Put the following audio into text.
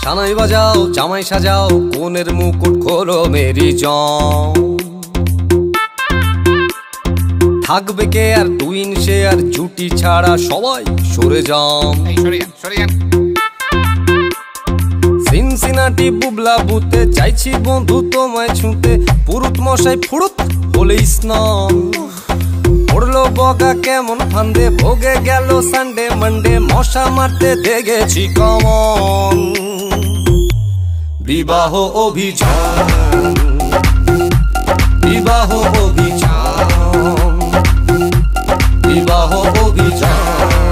সানাই বাজাও জামাই সাজাও কোনের মুকুট খোলো মেরি জং। থাকবে কে আর টুইন সে আর জুটি ছাড়া সবাই সরে যান। সিনসিনাটি বুবলা বুতে চাইছি বন্ধু তোমায় ছুঁতে। পুরুত মশাই ফুরুত হলে স্নান পড়লো বগা কেমন ফান্দে। ভোগে গেল সানডে মানডে মশা মারতে দেখেছি কমন। বিবাহ অভিযান বিবাহ অভিযান বিবাহ অভিযান।